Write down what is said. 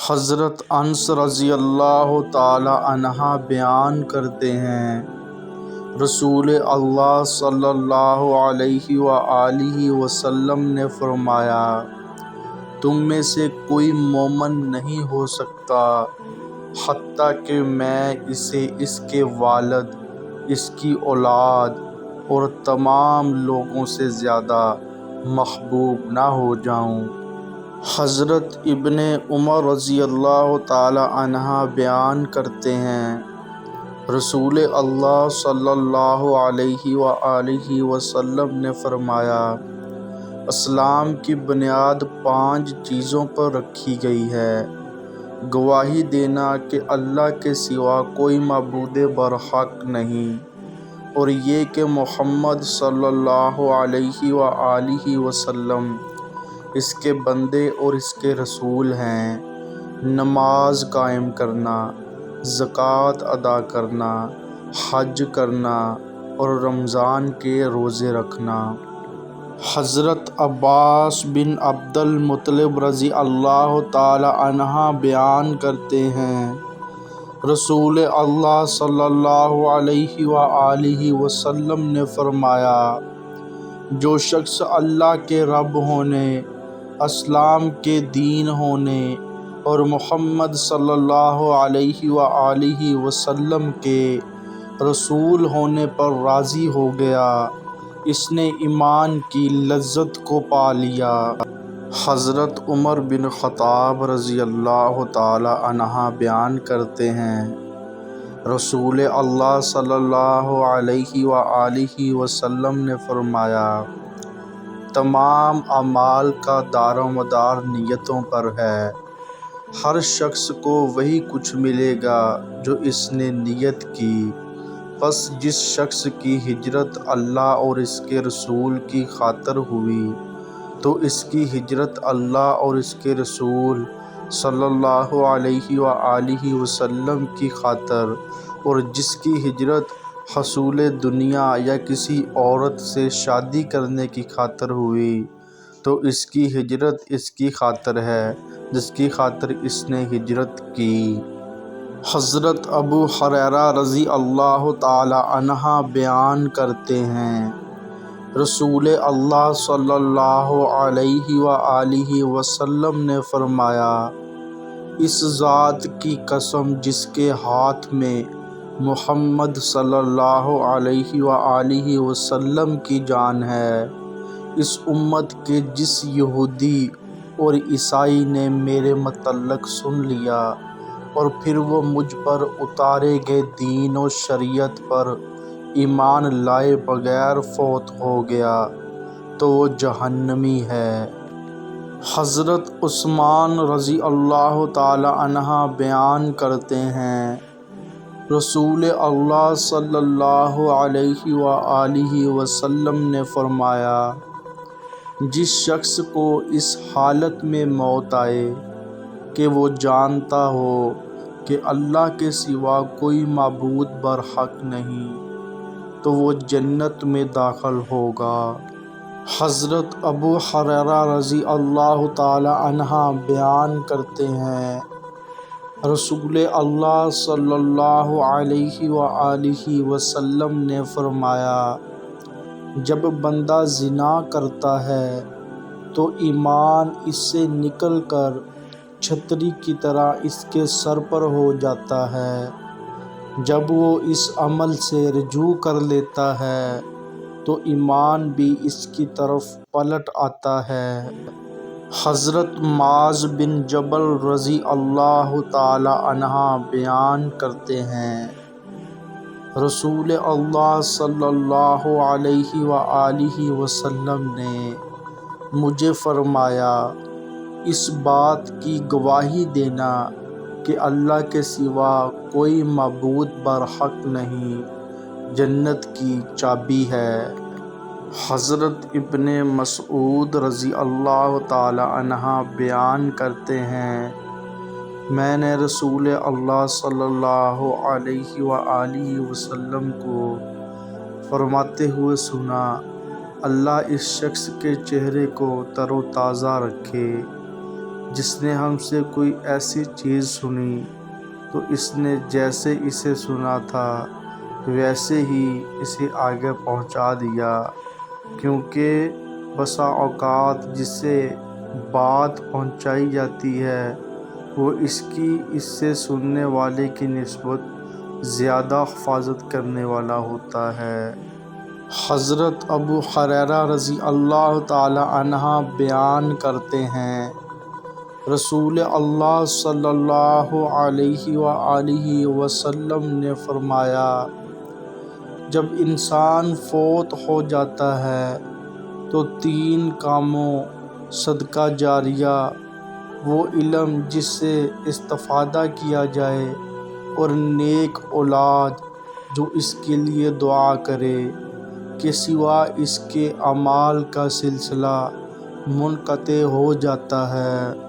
حضرت انس رضی اللہ تعالی عنہ بیان کرتے ہیں، رسول اللہ صلی اللہ علیہ وآلہ وسلم نے فرمایا، تم میں سے کوئی مومن نہیں ہو سکتا حتیٰ کہ میں اسے اس کے والد، اس کی اولاد اور تمام لوگوں سے زیادہ محبوب نہ ہو جاؤں۔ حضرت ابن عمر رضی اللہ تعالی عنہ بیان کرتے ہیں، رسول اللہ صلی اللہ علیہ وآلہ وسلم نے فرمایا، اسلام کی بنیاد 5 چیزوں پر رکھی گئی ہے: گواہی دینا کہ اللہ کے سوا کوئی معبود برحق نہیں، اور یہ کہ محمد صلی اللہ علیہ وآلہ وسلم اس کے بندے اور اس کے رسول ہیں، نماز قائم کرنا، زکوٰۃ ادا کرنا، حج کرنا اور رمضان کے روزے رکھنا۔ حضرت عباس بن عبد المطلب رضی اللہ تعالی عنہ بیان کرتے ہیں، رسول اللہ صلی اللہ علیہ وآلہ وسلم نے فرمایا، جو شخص اللہ کے رب ہونے، اسلام کے دین ہونے اور محمد صلی اللہ علیہ وآلہ وسلم کے رسول ہونے پر راضی ہو گیا، اس نے ایمان کی لذت کو پا لیا۔ حضرت عمر بن خطاب رضی اللہ تعالی عنہ بیان کرتے ہیں، رسول اللہ صلی اللہ علیہ وآلہ وسلم نے فرمایا، تمام اعمال کا دار و مدار نیتوں پر ہے، ہر شخص کو وہی کچھ ملے گا جو اس نے نیت کی، پس جس شخص کی ہجرت اللہ اور اس کے رسول کی خاطر ہوئی تو اس کی ہجرت اللہ اور اس کے رسول صلی اللہ علیہ وآلہ وسلم کی خاطر، اور جس کی ہجرت حصول دنیا یا کسی عورت سے شادی کرنے کی خاطر ہوئی تو اس کی ہجرت اس کی خاطر ہے جس کی خاطر اس نے ہجرت کی۔ حضرت ابو ہریرہ رضی اللہ تعالی عنہ بیان کرتے ہیں، رسول اللہ صلی اللہ علیہ وآلہ وسلم نے فرمایا، اس ذات کی قسم جس کے ہاتھ میں محمد صلی اللہ علیہ وآلہ وسلم کی جان ہے، اس امت کے جس یہودی اور عیسائی نے میرے متعلق سن لیا اور پھر وہ مجھ پر اتارے گئے دین و شریعت پر ایمان لائے بغیر فوت ہو گیا تو وہ جہنمی ہے۔ حضرت عثمان رضی اللہ تعالی عنہ بیان کرتے ہیں، رسول اللہ صلی اللہ علیہ وآلہ وسلم نے فرمایا، جس شخص کو اس حالت میں موت آئے کہ وہ جانتا ہو کہ اللہ کے سوا کوئی معبود برحق نہیں تو وہ جنت میں داخل ہوگا۔ حضرت ابو ہریرہ رضی اللہ تعالی عنہ بیان کرتے ہیں، رسول اللہ صلی اللہ علیہ وآلہ وسلم نے فرمایا، جب بندہ زنا کرتا ہے تو ایمان اس سے نکل کر چھتری کی طرح اس کے سر پر ہو جاتا ہے، جب وہ اس عمل سے رجوع کر لیتا ہے تو ایمان بھی اس کی طرف پلٹ آتا ہے۔ حضرت معاذ بن جبل رضی اللہ تعالی عنہ بیان کرتے ہیں، رسول اللہ صلی اللہ علیہ وآلہ وسلم نے مجھے فرمایا، اس بات کی گواہی دینا کہ اللہ کے سوا کوئی معبود برحق نہیں، جنت کی چابی ہے۔ حضرت ابن مسعود رضی اللہ تعالی عنہ بیان کرتے ہیں، میں نے رسول اللہ صلی اللہ علیہ وآلہ وسلم کو فرماتے ہوئے سنا، اللہ اس شخص کے چہرے کو تر و تازہ رکھے جس نے ہم سے کوئی ایسی چیز سنی تو اس نے جیسے اسے سنا تھا ویسے ہی اسے آگے پہنچا دیا، کیونکہ بسا اوقات جس سے بات پہنچائی جاتی ہے وہ اس سے سننے والے کی نسبت زیادہ حفاظت کرنے والا ہوتا ہے۔ حضرت ابو ہریرہ رضی اللہ تعالی عنہ بیان کرتے ہیں، رسول اللہ صلی اللہ علیہ وآلہ وسلم نے فرمایا، جب انسان فوت ہو جاتا ہے تو 3 کاموں صدقہ جاریہ، وہ علم جس سے استفادہ کیا جائے، اور نیک اولاد جو اس کے لیے دعا کرے، کے سوا اس کے اعمال کا سلسلہ منقطع ہو جاتا ہے۔